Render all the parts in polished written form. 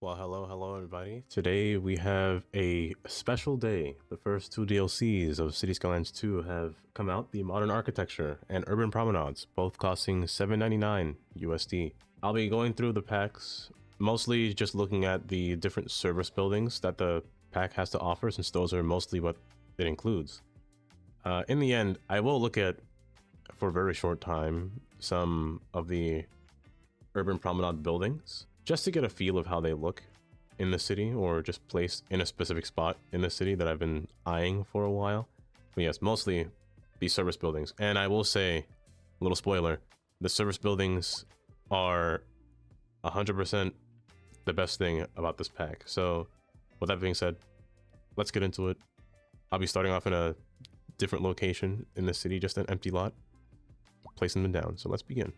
Well, hello everybody. Today we have a special day. The first two DLCs of City Skylines 2 have come out, the Modern Architecture and Urban Promenades, both costing $7.99 USD. I'll be going through the packs, mostly just looking at the different service buildings that the pack has to offer, since those are mostly what it includes. In the end, I will look at, for a very short time, some of the Urban Promenade buildings, just to get a feel of how they look in the city, or just placed in a specific spot in the city that I've been eyeing for a while. But yes, mostly these service buildings. And I will say, a little spoiler, the service buildings are 100% the best thing about this pack. So with that being said, let's get into it. I'll be starting off in a different location in the city, just an empty lot, placing them down. So let's begin.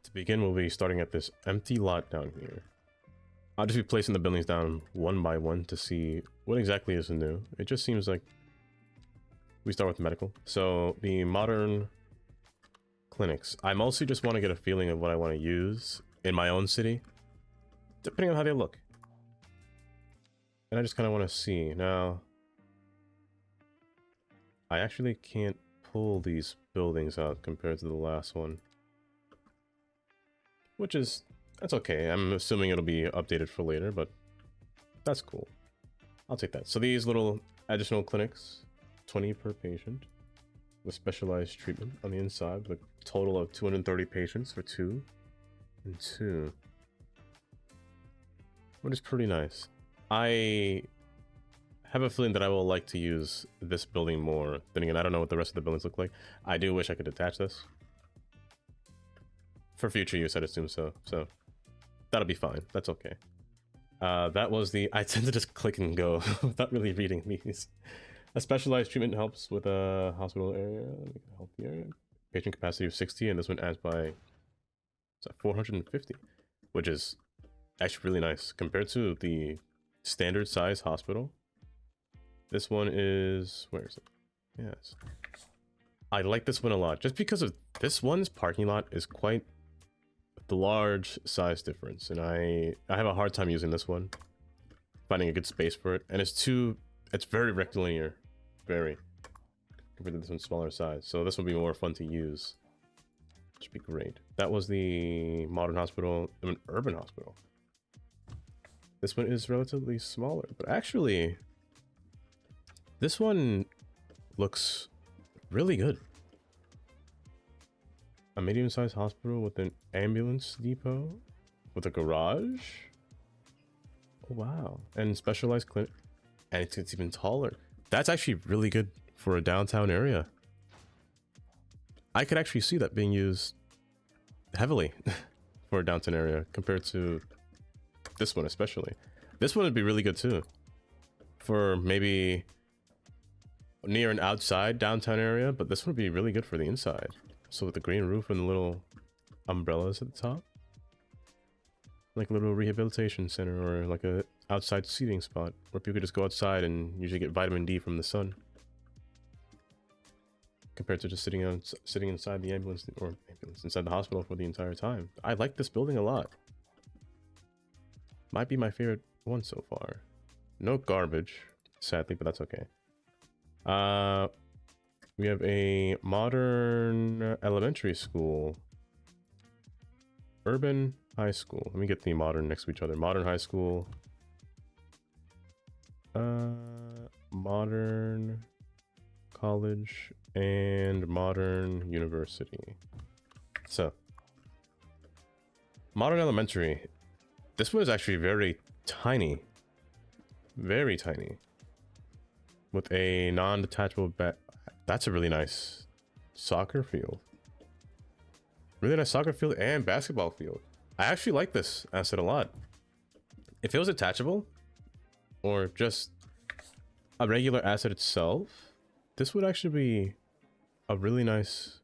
To begin, we'll be starting at this empty lot down here. I'll just be placing the buildings down one by one to see what exactly is new. It just seems like we start with medical. So the modern clinics, I mostly just want to get a feeling of what I want to use in my own city, depending on how they look. And I just kind of want to see. Now, I actually can't pull these buildings out compared to the last one, which is, that's okay. I'm assuming it'll be updated for later, but that's cool. I'll take that. So these little additional clinics, 20 per patient, with specialized treatment on the inside, with a total of 230 patients for 2 and 2. Which is pretty nice. I have a feeling that I will like to use this building more. Then again, I don't know what the rest of the buildings look like. I do wish I could detach this. For future use, I'd assume so. So that'll be fine. That's okay. That was the... I tend to just click and go without really reading these. A specialized treatment helps with a hospital area. Healthy area. Patient capacity of 60, and this one adds by 450, which is actually really nice compared to the standard size hospital. This one is... where is it? Yes. I like this one a lot, just because of this one's parking lot is quite the large size difference, and I have a hard time using this one, finding a good space for it, and it's very rectilinear, very, compared to this one's smaller size, so this would be more fun to use. Should be great. That was the modern hospital, I mean urban hospital. This one is relatively smaller, but actually this one looks really good. A medium-sized hospital with an ambulance depot, with a garage. Oh, wow. And specialized clinic. And it's even taller. That's actually really good for a downtown area. I could actually see that being used heavily for a downtown area compared to this one especially. This one would be really good too. For maybe near an outside downtown area, but this one would be really good for the inside. So with the green roof and the little umbrellas at the top, like a little rehabilitation center, or like a outside seating spot where people could just go outside and usually get vitamin D from the sun, compared to just sitting inside the ambulance inside the hospital for the entire time. I like this building a lot. Might be my favorite one so far. No garbage, sadly, but that's okay. We have a modern elementary school. Urban high school. Let me get the modern next to each other. Modern high school. Modern college and modern university. So, modern elementary. This one is actually very tiny. Very tiny. With a non-detachable That's a really nice soccer field. Really nice soccer field and basketball field. I actually like this asset a lot. If it was attachable, or just a regular asset itself, this would actually be a really nice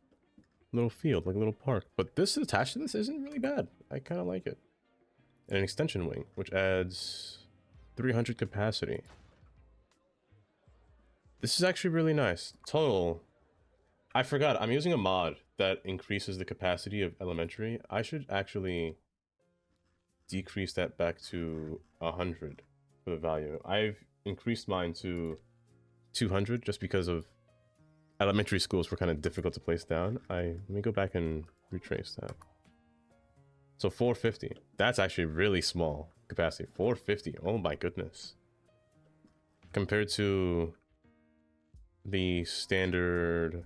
little field, like a little park. But this attached to this isn't really bad. I kind of like it. And an extension wing, which adds 300 capacity. This is actually really nice. Total. I forgot. I'm using a mod that increases the capacity of elementary. I should actually decrease that back to 100 for the value. I've increased mine to 200 just because of elementary schools were kind of difficult to place down. Let me go back and retrace that. So 450. That's actually really small capacity. 450. Oh my goodness. Compared to the standard,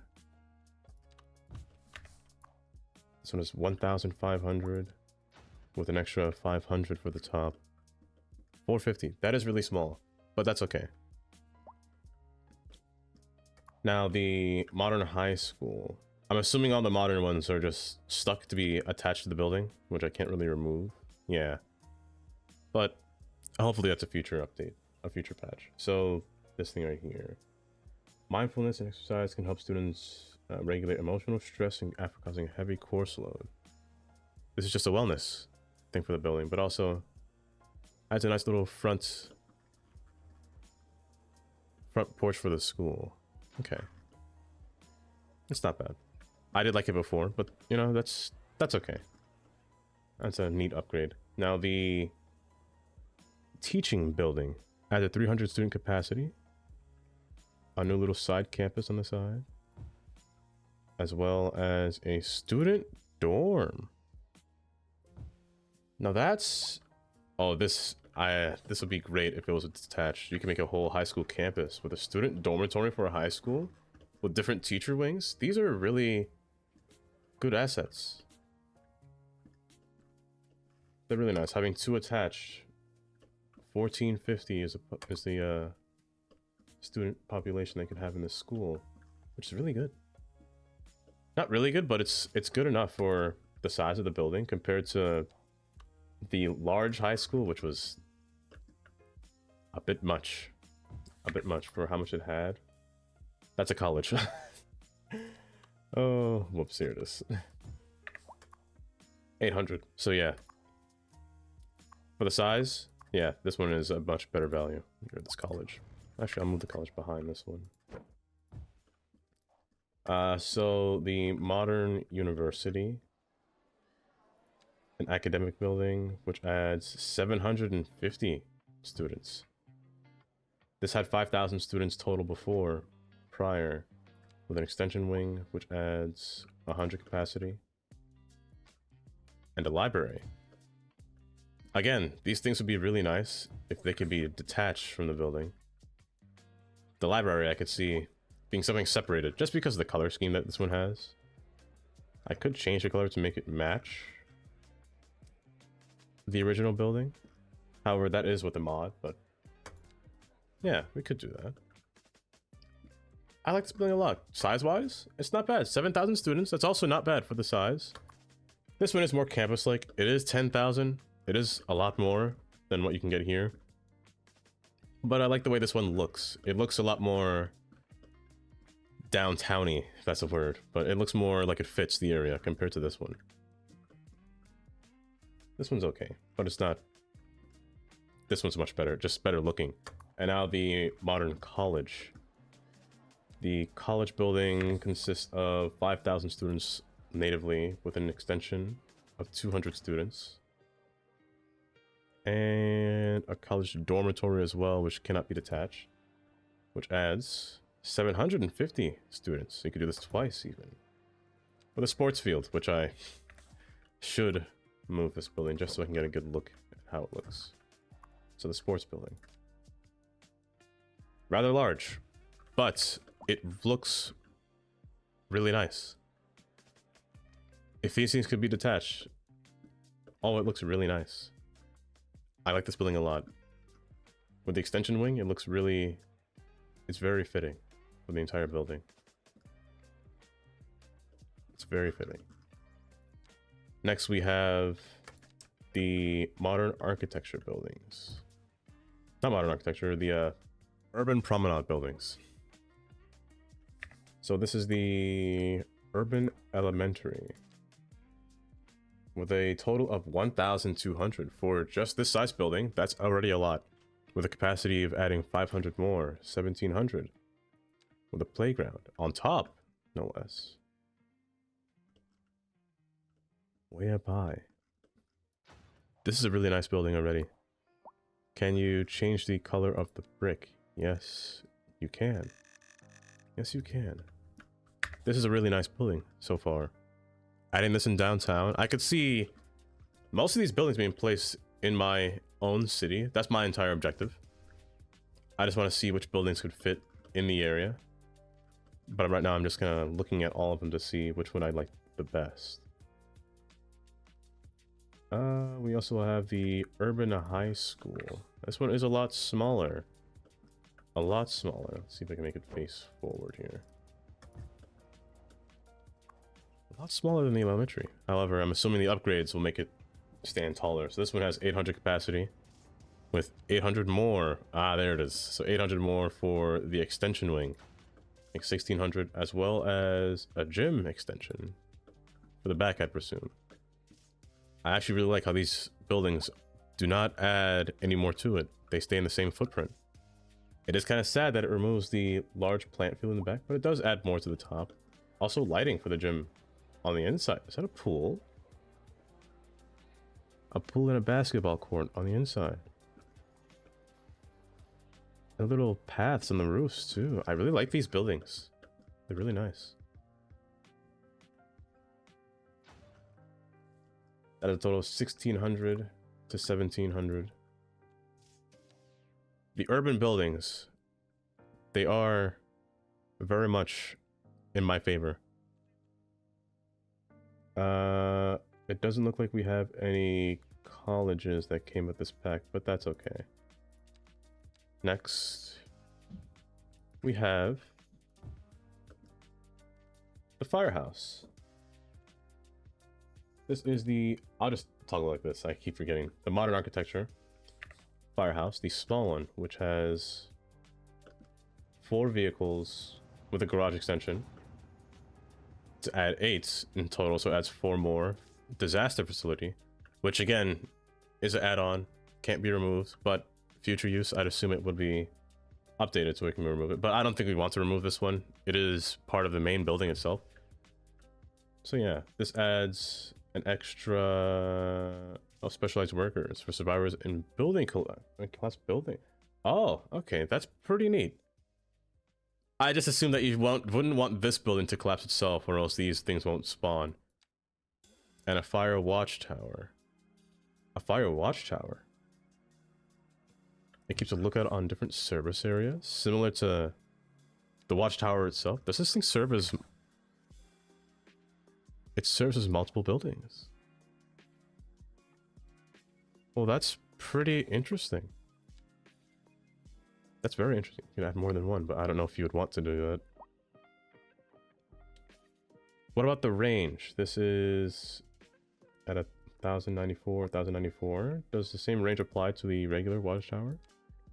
this one is 1,500 with an extra 500 for the top. 450. That is really small, but that's okay. Now the modern high school. I'm assuming all the modern ones are just stuck to be attached to the building, which I can't really remove. Yeah. But hopefully that's a future update, a future patch. So this thing right here. Mindfulness and exercise can help students regulate emotional stress and after causing heavy course load. This is just a wellness thing for the building, but also adds a nice little front porch for the school. Okay. It's not bad. I did like it before, but you know, that's okay. That's a neat upgrade. Now the teaching building added 300 student capacity. A new little side campus on the side, as well as a student dorm. Now that's, oh, this would be great if it was detached. You can make a whole high school campus with a student dormitory for a high school with different teacher wings. These are really good assets. They're really nice. Having two attached, 1450 is the student population they could have in this school, which is really good. Not really good, but it's good enough for the size of the building compared to the large high school, which was a bit much for how much it had. That's a college. Oh, whoops, here it is. 800. So yeah, for the size, yeah, this one is a much better value. Here, this college. Actually, I'll move the college behind this one. So the modern university, an academic building, which adds 750 students. This had 5,000 students total prior, with an extension wing, which adds 100 capacity, and a library. Again, these things would be really nice if they could be detached from the building. The library I could see being something separated, just because of the color scheme that this one has. I could change the color to make it match the original building. However, that is with the mod, but yeah, we could do that. I like this building a lot. Size-wise, it's not bad. 7,000 students, that's also not bad for the size. This one is more campus-like. It is 10,000. It is a lot more than what you can get here. But I like the way this one looks. It looks a lot more downtowny, if that's a word. But it looks more like it fits the area compared to this one. This one's okay, but it's not... This one's much better, just better looking. And now the modern college. The college building consists of 5,000 students natively with an extension of 200 students. And a college dormitory as well, which cannot be detached, which adds 750 students. So you could do this twice even. With a sports field, which I should move this building just so I can get a good look at how it looks. So the sports building. Rather large, but it looks really nice. If these things could be detached, oh, it looks really nice. I like this building a lot. With the extension wing, it looks really... It's very fitting for the entire building. It's very fitting. Next we have the modern architecture buildings. Not modern architecture, the urban promenade buildings. So this is the urban elementary, with a total of 1,200 for just this size building. That's already a lot. With a capacity of adding 500 more, 1,700. With a playground on top, no less. Way up high. This is a really nice building already. Can you change the color of the brick? Yes, you can. Yes, you can. This is a really nice building so far. Adding this in downtown, I could see most of these buildings being placed in my own city. That's my entire objective. I just want to see which buildings could fit in the area. But right now I'm just kind of looking at all of them to see which one I like the best. We also have the Urban High School. This one is a lot smaller. A lot smaller. Let's see if I can make it face forward here. A lot smaller than the elementary. However, I'm assuming the upgrades will make it stand taller. So this one has 800 capacity with 800 more. Ah, there it is. So 800 more for the extension wing. Like 1600, as well as a gym extension for the back, I presume. I actually really like how these buildings do not add any more to it. They stay in the same footprint. It is kind of sad that it removes the large plant field in the back, but it does add more to the top. Also lighting for the gym on the inside. Is that a pool? A pool and a basketball court on the inside. And little paths on the roofs too. I really like these buildings. They're really nice. At a total of 1600 to 1700. The urban buildings, they are very much in my favor. It doesn't look like we have any colleges that came with this pack, but that's okay. Next, we have the firehouse. This is the, I'll just toggle like this, I keep forgetting. The modern architecture firehouse, the small one, which has 4 vehicles with a garage extension to add 8 in total, so it adds 4 more. Disaster facility, which again is an add-on, can't be removed, but future use, I'd assume it would be updated so we can remove it. But I don't think we want to remove this one. It is part of the main building itself. So yeah, this adds an extra specialized workers for survivors in building collapse building. Oh, okay, that's pretty neat. I just assumed that you wouldn't want this building to collapse itself, or else these things won't spawn. And a fire watchtower. A fire watchtower. It keeps a lookout on different service areas, similar to the watchtower itself. Does this thing serve as... It serves as multiple buildings. Well, that's pretty interesting. That's very interesting. You can add more than one, but I don't know if you would want to do that. What about the range? This is at 1094, 1094. Does the same range apply to the regular watchtower?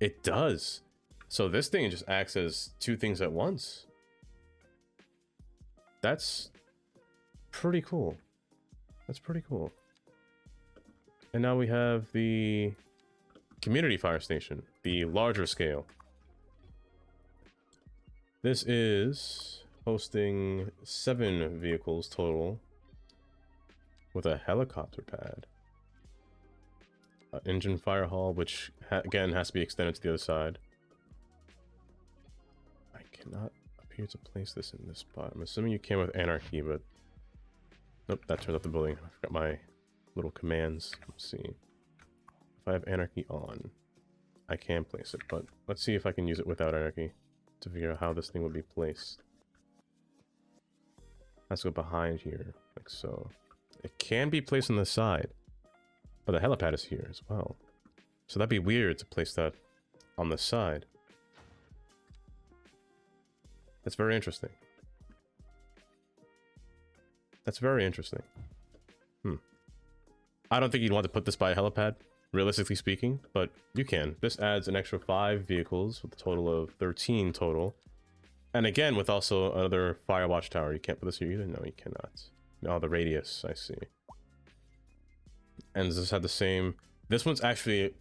It does. So this thing just acts as 2 things at once. That's pretty cool. That's pretty cool. And now we have the community fire station, the larger scale. This is hosting 7 vehicles total with a helicopter pad. An engine fire hall, which again has to be extended to the other side. I cannot appear to place this in this spot. I'm assuming you can with anarchy, but nope, that turns out the building. I forgot my little commands. Let's see. If I have anarchy on, I can place it, but let's see if I can use it without anarchy to figure out how this thing would be placed. Has to go behind here, like so. It can be placed on the side, but the helipad is here as well. So that'd be weird to place that on the side. That's very interesting. That's very interesting. I don't think you'd want to put this by a helipad, realistically speaking, but you can. This adds an extra 5 vehicles with a total of 13 total. And again, with also another fire watchtower. You can't put this here either? No, you cannot. No, the radius, I see. And does this have the same... This one's actually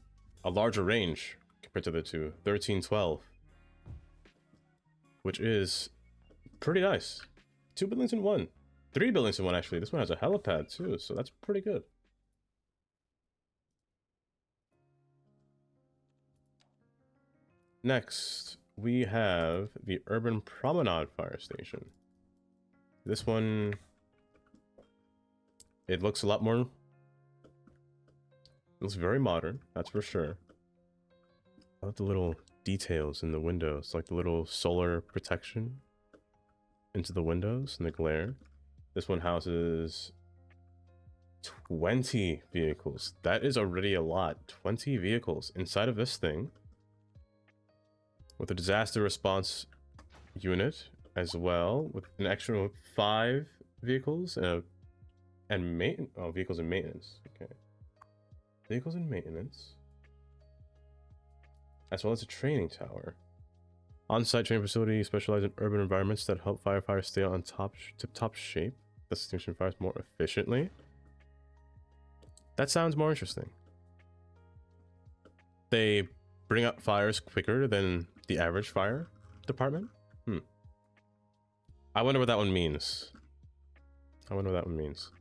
a larger range compared to the two. 1312. Which is pretty nice. 2 buildings in 1. 3 buildings in 1, actually. This one has a helipad, too, so that's pretty good. Next, we have the Urban Promenade Fire Station. This one, it looks a lot more... It looks very modern, that's for sure. I love the little details in the windows, like the little solar protection into the windows and the glare. This one houses 20 vehicles. That is already a lot. 20 vehicles inside of this thing. With a disaster response unit as well, with an extra 5 vehicles and vehicles in maintenance. Okay. Vehicles in maintenance. As well as a training tower. On-site training facility specialized in urban environments that help firefighters stay on tip-top shape. Thus extinguishing fires more efficiently. That sounds more interesting. They bring up fires quicker than the average fire department? I wonder what that one means. I wonder what that one means.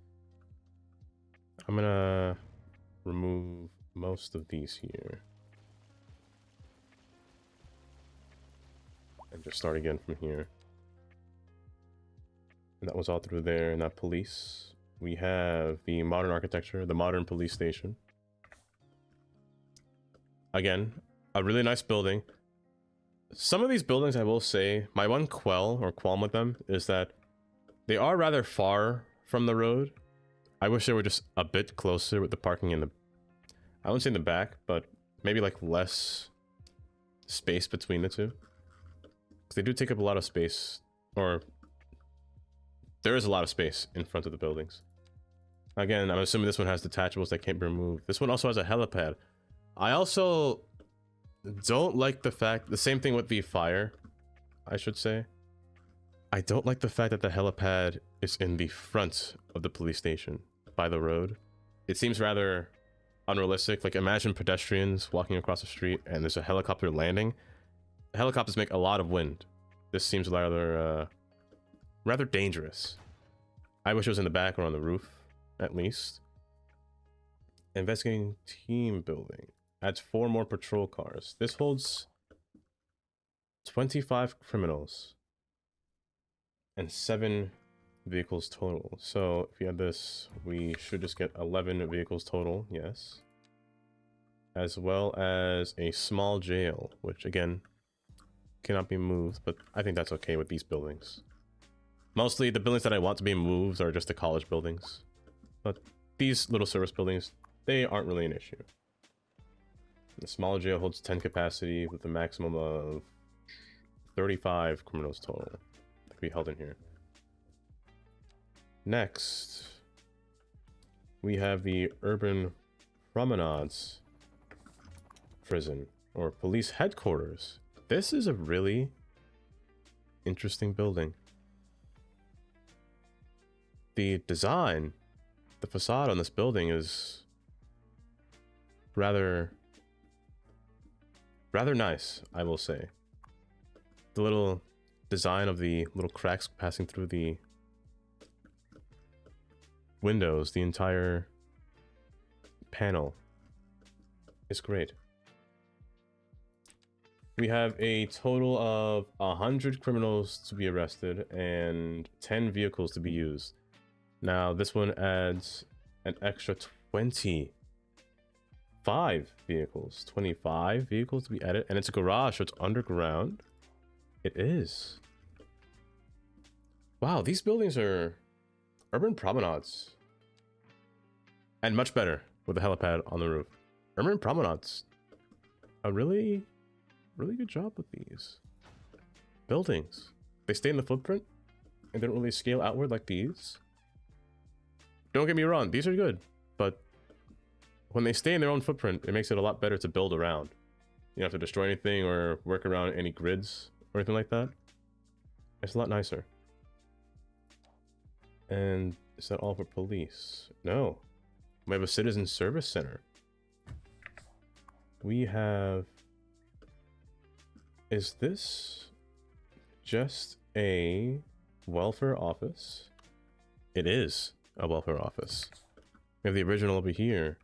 I'm gonna remove most of these here. And just start again from here. And that was all through there. Now police. We have the modern architecture, the modern police station. Again, a really nice building. Some of these buildings, I will say, my one qualm with them is that they are rather far from the road. I wish they were just a bit closer with the parking in the... I wouldn't say in the back, but maybe like less space between the two. Because they do take up a lot of space, or there is a lot of space in front of the buildings. Again, I'm assuming this one has detachables that can't be removed. This one also has a helipad. I also don't like the fact, the same thing with the fire, I should say. I don't like the fact that the helipad is in the front of the police station by the road. It seems rather unrealistic. Like, imagine pedestrians walking across the street and there's a helicopter landing. Helicopters make a lot of wind. This seems rather dangerous. I wish it was in the back or on the roof, at least. Investigating team building. Adds 4 more patrol cars. This holds 25 criminals and 7 vehicles total. So if you have this, we should just get 11 vehicles total, yes. As well as a small jail, which again, cannot be moved, but I think that's okay with these buildings. Mostly the buildings that I want to be moved are just the college buildings. But these little service buildings, they aren't really an issue. The small jail holds 10 capacity with a maximum of 35 criminals total that can be held in here. Next, we have the Urban Promenades prison, or police headquarters. This is a really interesting building. The design, the facade on this building is rather nice, I will say. The little design of the little cracks passing through the windows, the entire panel is great. We have a total of 100 criminals to be arrested and 10 vehicles to be used. Now this one adds an extra 25 vehicles. 25 vehicles to be added, and it's a garage, so it's underground. It is. Wow, these buildings are urban promenades. And much better with a helipad on the roof. Urban promenades. A really good job with these buildings. They stay in the footprint and they don't really scale outward like these. Don't get me wrong, these are good, but when they stay in their own footprint, it makes it a lot better to build around. You don't have to destroy anything or work around any grids or anything like that. It's a lot nicer. And is that all for police? No. We have a citizen service center. We have... Is this just a welfare office? It is a welfare office. We have the original over here.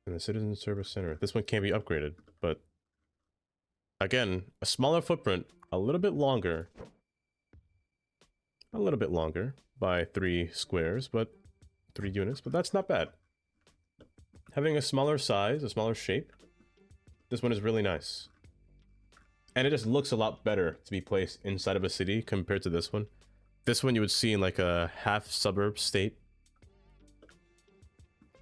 And the Citizen Service Center. This one can't be upgraded, but Again, a smaller footprint, a little bit longer. A little bit longer by 3 squares, but 3 units, but that's not bad. Having a smaller size, a smaller shape, this one is really nice. And it just looks a lot better to be placed inside of a city compared to this one. This one you would see in like a half suburb state.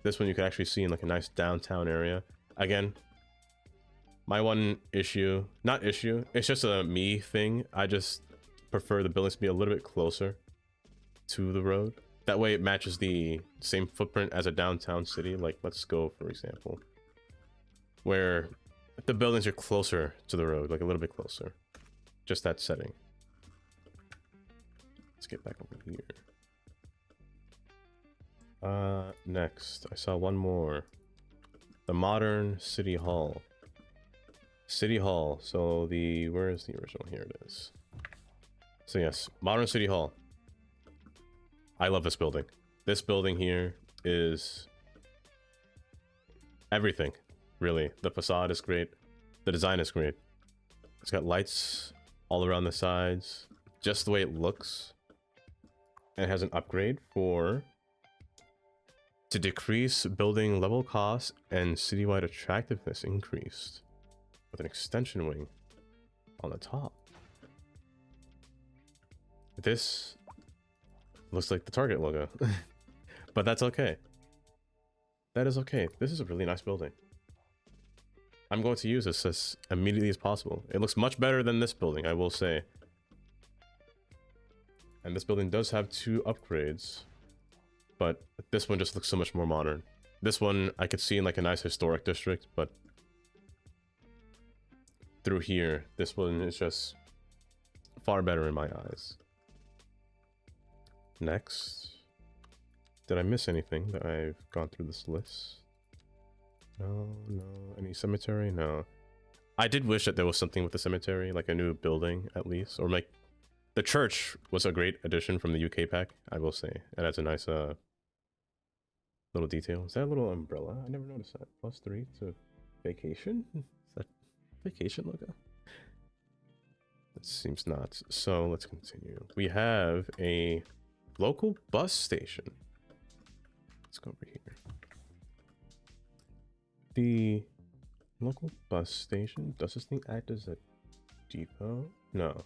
This one you could actually see in like a nice downtown area. Again, my one issue, not issue, it's just a me thing. I just prefer the buildings to be a little bit closer to the road. That way it matches the same footprint as a downtown city. Like, let's go, for example, where the buildings are closer to the road, like a little bit closer. Just that setting. Let's get back over here. Next, I saw one more. The modern City Hall. City Hall. So where is the original? Here it is. So yes, modern City Hall. I love this building. This building here is everything, really. The facade is great. The design is great. It's got lights all around the sides, just the way it looks. And it has an upgrade to decrease building level costs and citywide attractiveness increased with an extension wing on the top. This looks like the Target logo, but that's okay. That is okay. This is a really nice building. I'm going to use this as immediately as possible. It looks much better than this building, I will say. And this building does have 2 upgrades, but this one just looks so much more modern. This one I could see in like a nice historic district, but through here, this one is just far better in my eyes. Next, did I miss anything that I've gone through this list? No. Any cemetery? No. I did wish that there was something with the cemetery, like a new building at least, or like the church was a great addition from the UK pack, I will say. It adds a nice little detail. Is that a little umbrella? I never noticed that. +3 to vacation? Is that vacation logo? It seems not. So let's continue. We have a local bus station. Let's go over here. The local bus station. Does this thing act as a depot? No.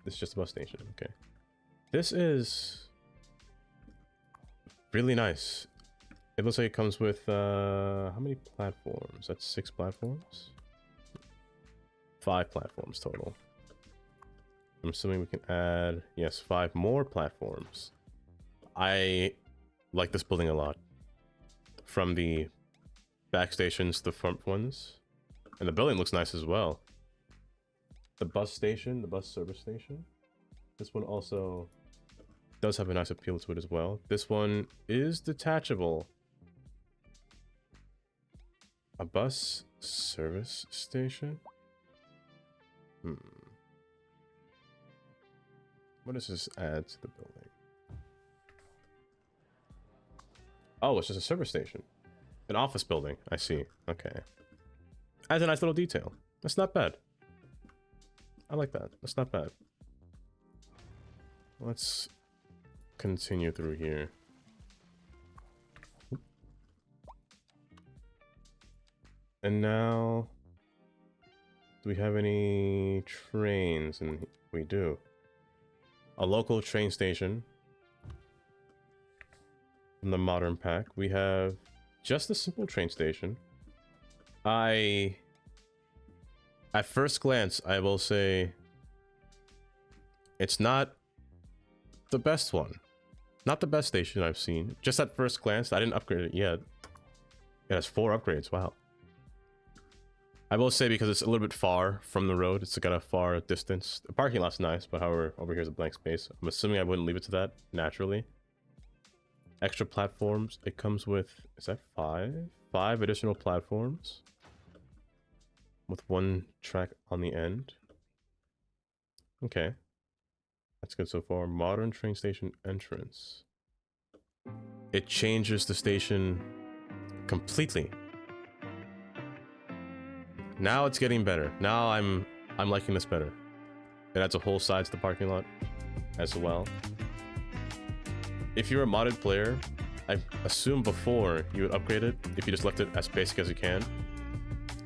This is just a bus station. Okay. This is really nice. It looks like it comes with how many platforms? That's 6 platforms? 5 platforms total. I'm assuming we can add, yes, 5 more platforms. I like this building a lot. From the back stations to the front ones. And the building looks nice as well. The bus station, the bus service station. This one also does have a nice appeal to it as well. This one is detachable. A bus service station? What does this add to the building? Oh, it's just a service station. An office building. I see. Okay. Adds a nice little detail. That's not bad. I like that. That's not bad. Let's continue through here. And now, do we have any trains? And we do. A local train station. In the modern pack, we have just a simple train station. At first glance, I will say it's not the best one. Not the best station I've seen. Just at first glance, I didn't upgrade it yet. It has 4 upgrades, wow. I will say because it's a little bit far from the road, it's got a far distance. The parking lot's nice, but however, over here is a blank space. I'm assuming I wouldn't leave it to that, naturally. Extra platforms, it comes with, is that 5? 5 additional platforms. With 1 track on the end. Okay. That's good so far. Modern train station entrance. It changes the station completely. Now it's getting better. Now I'm liking this better. It adds a whole side to the parking lot as well. If you're a modded player, I assume before you would upgrade it, if you just left it as basic as you can,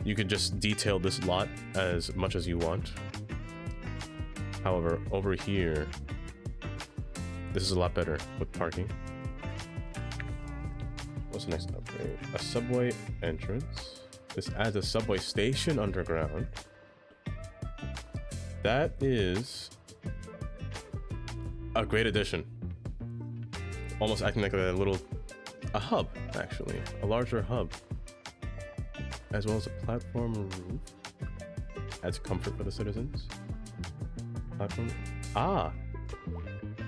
you could just detail this lot as much as you want. However, over here, this is a lot better with parking. What's the next upgrade? A subway entrance. This adds a subway station underground. That is a great addition. Almost acting like a hub, actually. A larger hub. As well as a platform roof. Adds comfort for the citizens. Platform. Ah!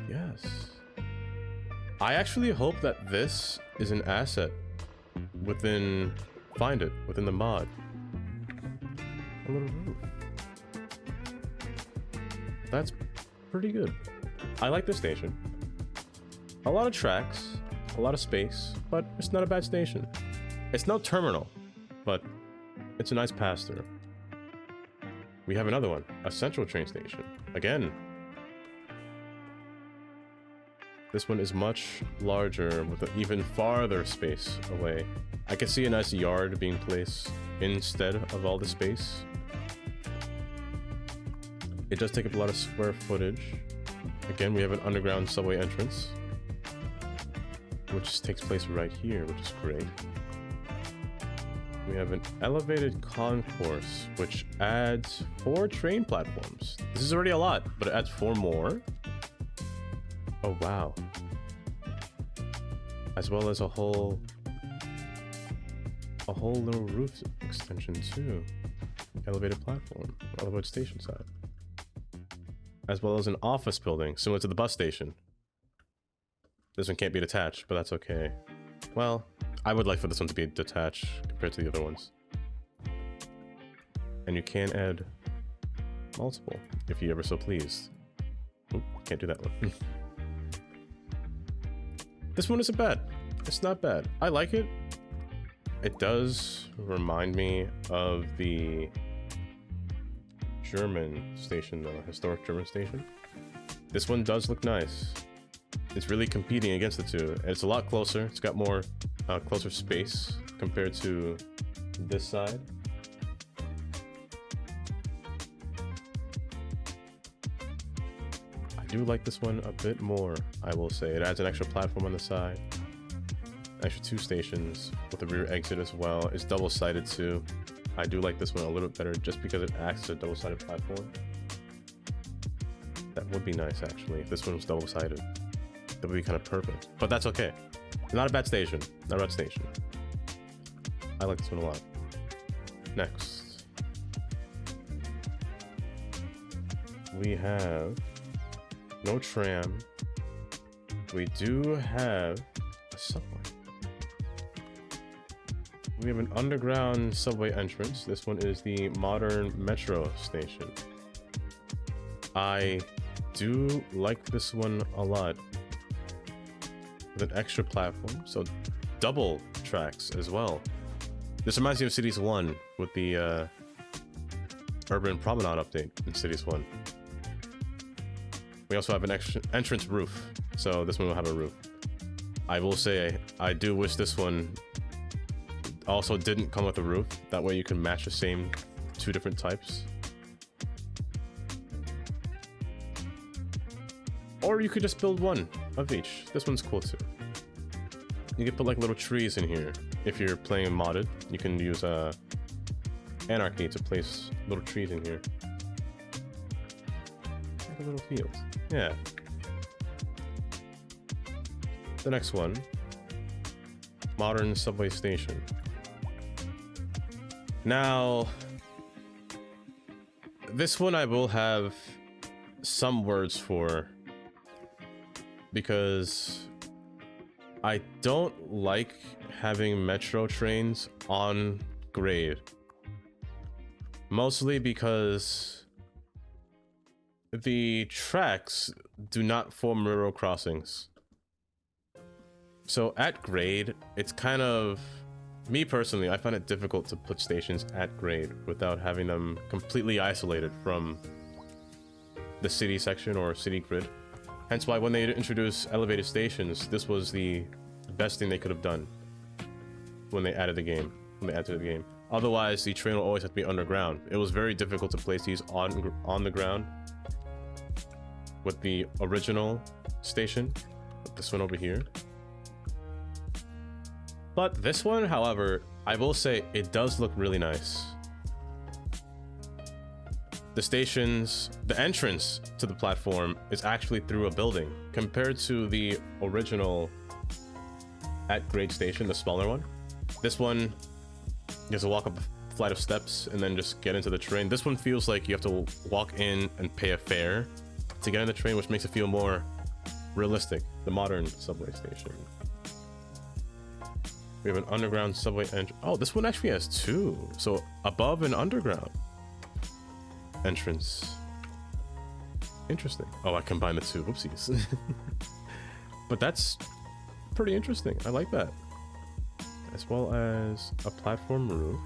Yes. I actually hope that this is an asset within Find It, within the mod. A little roof. That's pretty good. I like this station. A lot of tracks, a lot of space, but it's not a bad station. It's no terminal, but it's a nice pass-through. We have another one, a central train station. Again, this one is much larger with an even farther space away. I can see a nice yard being placed instead of all the space. It does take up a lot of square footage. Again, we have an underground subway entrance, which takes place right here, which is great. We have an elevated concourse, which adds 4 train platforms. This is already a lot, but it adds 4 more. Oh, wow. As well as a whole little roof extension too. Elevated platform, elevated station side. As well as an office building, similar to the bus station. This one can't be detached, but that's okay. Well, I would like for this one to be detached compared to the other ones. And you can add multiple, if you ever so please. Oop, can't do that one. This one isn't bad. It's not bad. I like it. It does remind me of the German station, though, historic German station. This one does look nice. It's really competing against the two. And it's a lot closer. It's got more closer space compared to this side. I do like this one a bit more, I will say. It adds an extra platform on the side. Extra 2 stations with a rear exit as well. It's double-sided too. I do like this one a little bit better just because it acts as a double-sided platform. That would be nice, actually, if this one was double-sided. That would be kind of perfect. But that's okay. Not a bad station. Not a bad station. I like this one a lot. Next. We have no tram. We do have a subway. We have an underground subway entrance. This one is the modern metro station. I do like this one a lot. With an extra platform, so double tracks as well. This reminds me of Cities 1 with the urban promenade update in Cities 1. We also have an extra entrance roof, so this one will have a roof. I will say I do wish this one also didn't come with a roof. That way you can match the same 2 different types. Or you could just build one of each. This one's cool too. You can put like little trees in here. If you're playing modded, you can use Anarchy to place little trees in here. Like a little field. Yeah. The next one. Modern subway station. Now, this one I will have some words for, because I don't like having metro trains on grade. Mostly because the tracks do not form railroad crossings. So at grade, it's kind of Me personally, I find it difficult to put stations at grade without having them completely isolated from the city section or city grid. Hence why when they introduced elevated stations, this was the best thing they could have done when they added the game. Otherwise, the train will always have to be underground. It was very difficult to place these on the ground with the original station, with this one over here. But this one, however, I will say it does look really nice. The stations, the entrance to the platform is actually through a building compared to the original at grade station, the smaller one. This one, you have to walk up a flight of steps and then just get into the train. This one feels like you have to walk in and pay a fare to get in the train, which makes it feel more realistic. The modern subway station. We have an underground subway entrance. Oh, this one actually has two. So above and underground entrance. Interesting. Oh, I combined the two. Whoopsies. But that's pretty interesting. I like that. As well as a platform roof.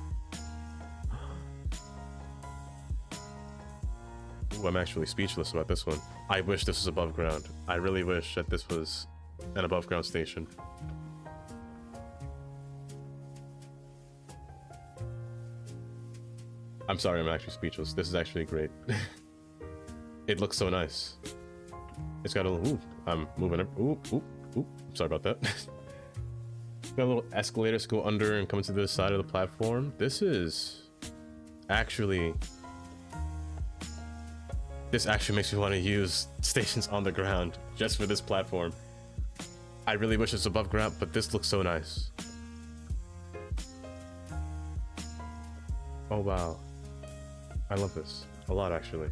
Ooh, I'm actually speechless about this one. I wish this was above ground. I really wish that this was an above ground station. I'm sorry, I'm actually speechless. This is actually great. It looks so nice. It's got a little, ooh, I'm moving up. Ooh, sorry about that. Got a little escalators go under and come into the side of the platform. This actually makes me want to use stations on the ground just for this platform. I really wish it's above ground, but this looks so nice. Oh wow. I love this a lot, actually.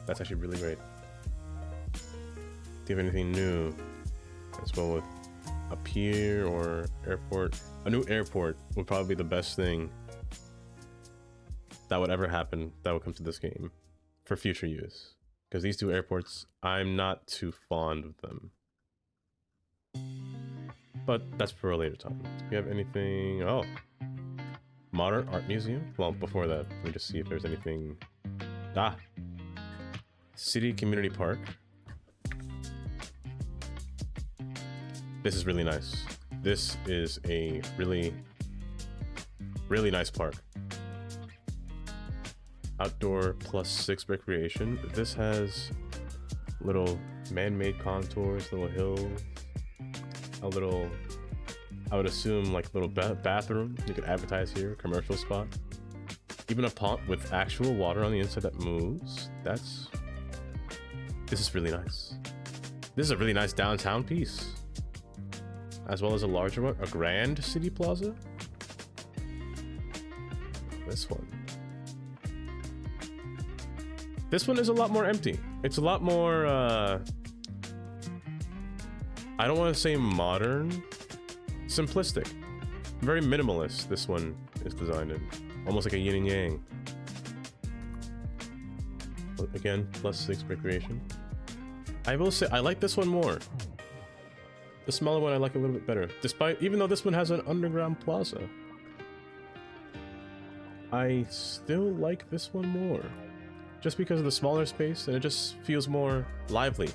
That's actually really great. Do you have anything new as well with a pier or airport? A new airport would probably be the best thing that would ever happen that would come to this game for future use. Because these two airports, I'm not too fond of them. But that's for a later time. Do we have anything? Oh. Modern Art Museum? Well, before that, let me just see if there's anything. Ah! City Community Park. This is really nice. This is a really, really nice park. Outdoor +6 recreation. This has little man-made contours, little hills, a little, I would assume, like a little bathroom. You could advertise here, commercial spot. Even a pond with actual water on the inside that moves. This is really nice. This is a really nice downtown piece. As well as a larger one, a grand city plaza. This one. This one is a lot more empty. It's a lot more, I don't want to say modern, simplistic. Very minimalist, this one is designed in. Almost like a yin and yang. Again, +6 recreation. I will say, I like this one more. The smaller one I like a little bit better. Even though this one has an underground plaza. I still like this one more. Just because of the smaller space, and it just feels more lively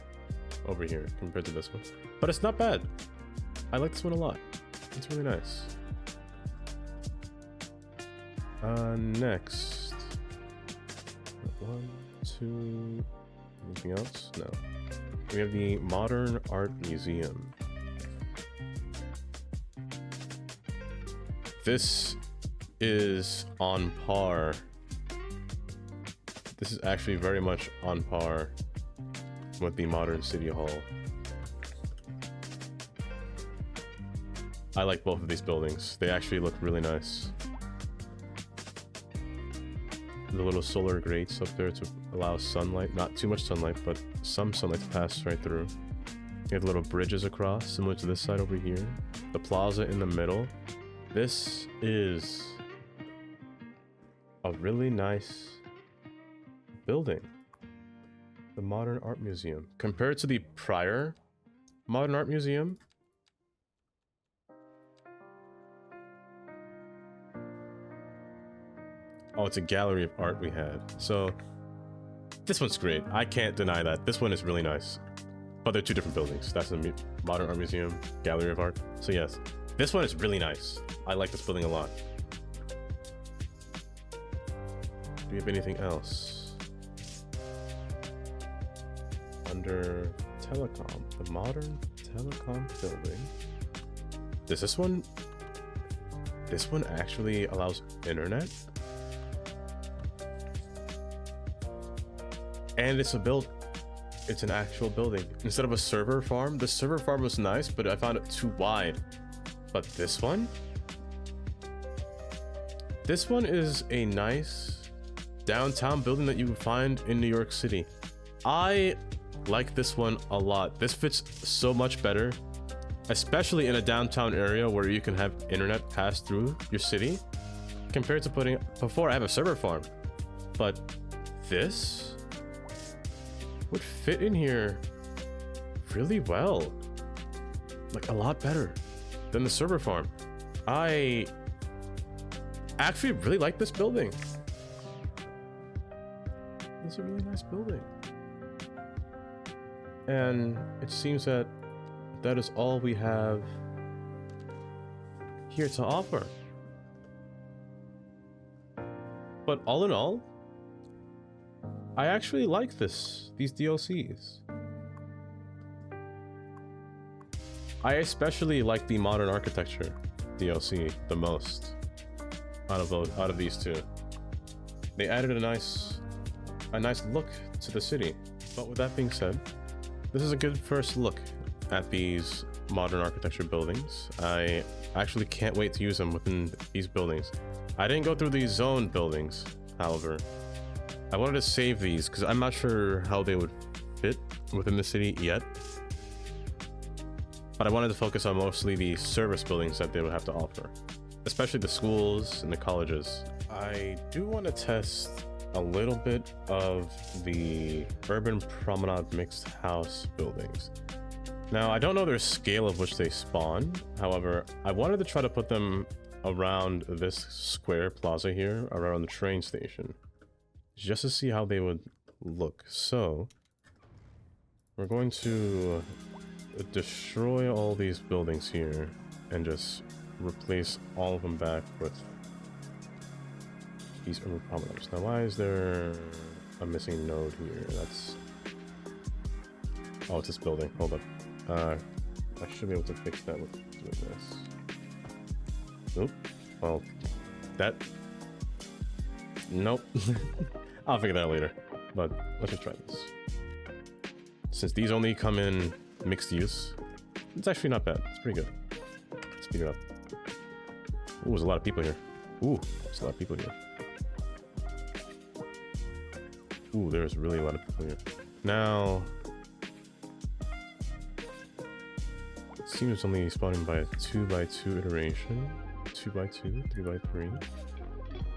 over here compared to this one. But it's not bad. I like this one a lot. It's really nice. Next. 1, 2... Anything else? No. We have the Modern Art Museum. This is on par. This is actually very much on par with the modern City Hall. I like both of these buildings. They actually look really nice. The little solar grates up there to allow sunlight, not too much sunlight, but some sunlight to pass right through. You have little bridges across, similar to this side over here. The plaza in the middle. This is a really nice building. The Modern Art Museum. Compared to the prior Modern Art Museum, Oh, it's a gallery of art we had. So this one's great. I can't deny that. This one is really nice. But they're two different buildings. That's the Modern Art Museum, Gallery of Art. So yes, this one is really nice. I like this building a lot. Do we have anything else? Under telecom, the Modern Telecom building. Does this one? This one actually allows internet? And it's it's an actual building. Instead of a server farm, the server farm was nice, but I found it too wide. But this one is a nice downtown building that you would find in New York City. I like this one a lot. This fits so much better, especially in a downtown area where you can have internet pass through your city, compared to before I have a server farm. But this would fit in here really well, like a lot better than the server farm. I actually really like this building. It's a really nice building, and it seems that that is all we have here to offer. But all in all, I actually like these DLCs. I especially like the Modern Architecture DLC the most out of these two. They added a nice look to the city. But with that being said, this is a good first look at these Modern Architecture buildings. I actually can't wait to use them within these buildings. I didn't go through these zone buildings, however. I wanted to save these because I'm not sure how they would fit within the city yet. But I wanted to focus on mostly the service buildings that they would have to offer, especially the schools and the colleges. I do want to test a little bit of the urban promenade mixed house buildings. Now, I don't know their scale of which they spawn. However, I wanted to try to put them around this square plaza here, around the train station, just to see how they would look. So we're going to destroy all these buildings here and just replace all of them back with these urban promenades. Now, why is there a missing node here? That's... oh, it's this building. Hold up. I should be able to fix that with doing this. Nope. Well, that... nope. I'll figure that out later. But let's just try this. Since these only come in mixed use, it's actually not bad. It's pretty good. Speed it up. Ooh, there's a lot of people here. Ooh, there's a lot of people here. Ooh, there's really a lot of people here. Now, it seems it's only spawning by a 2x2 iteration. 2x2, 3x3.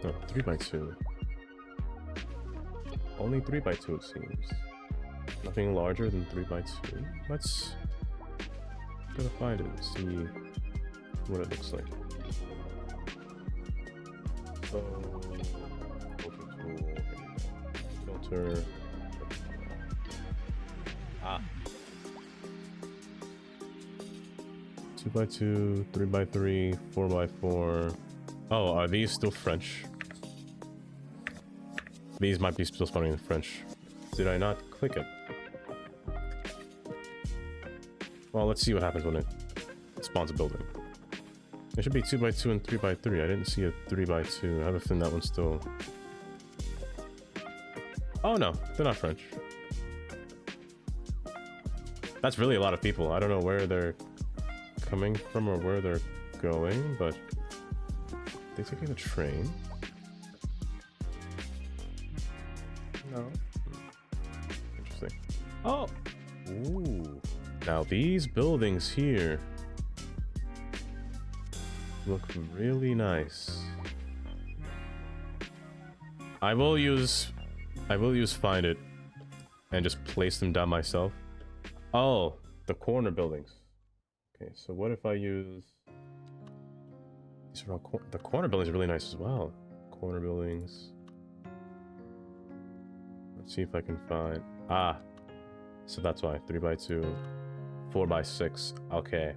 No, 3x2. Only 3x2 it seems. Nothing larger than 3x2. Let's go to find it and see what it looks like. So, filter. Ah. 2x2, 3x3, 4x4. Oh, are these still French? These might be still spawning in French. Did I not click it? Well, let's see what happens when it spawns a building. There should be 2x2 and 3x3. I didn't see a 3x2. I have a feeling that one's still... oh no, they're not French. That's really a lot of people. I don't know where they're coming from or where they're going, but... they're taking the train. No. Interesting. Oh! Ooh. Now these buildings here look really nice. I will use find it and just place them down myself. Oh, the corner buildings. Okay, so what if I use these are all the corner buildings are really nice as well. corner buildings. Let's see if I can find... so that's why 3x2, 4x6. Okay.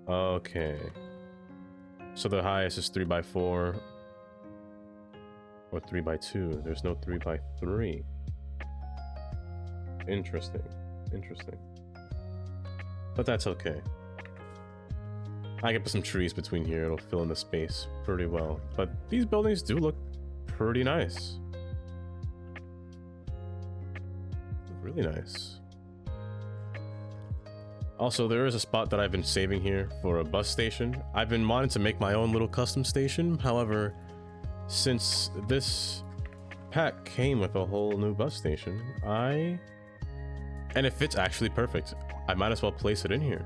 Okay. So the highest is 3x4 or 3x2. There's no 3x3. Interesting. Interesting. But that's okay. I can put some trees between here. It'll fill in the space pretty well. But these buildings do look pretty nice. Really nice. Also, there is a spot that I've been saving here for a bus station. I've been wanting to make my own little custom station. However, since this pack came with a whole new bus station, and it fits actually perfect, I might as well place it in here.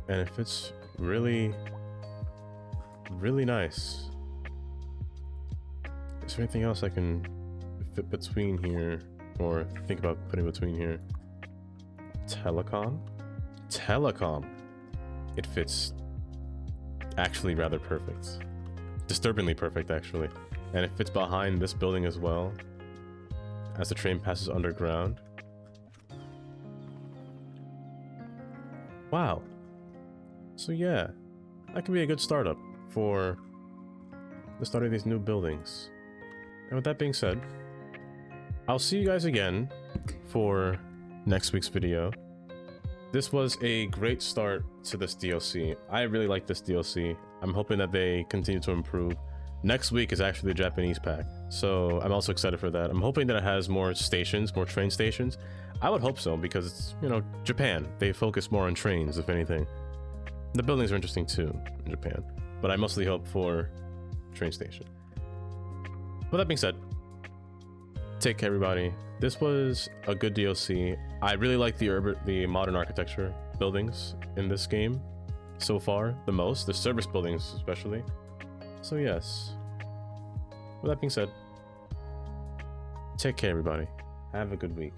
And it fits really, really nice. Is there anything else I can fit between here or think about putting between here? Telecom? Telecom. It fits actually rather perfect. Disturbingly perfect, actually. And it fits behind this building as well, as the train passes underground. Wow. So yeah, that could be a good startup for the start of these new buildings. And with that being said, I'll see you guys again for next week's video. This was a great start to this DLC. I really like this DLC. I'm hoping that they continue to improve. Next week is actually the Japanese pack, so I'm also excited for that. I'm hoping that it has more stations, more train stations. I would hope so, because it's, you know, Japan. They focus more on trains, if anything. The buildings are interesting too in Japan, but I mostly hope for train station. With that being said, take care, everybody. This was a good DLC. I really like the modern architecture buildings in this game so far the most, the service buildings especially. So yes, with that being said, take care, everybody. Have a good week.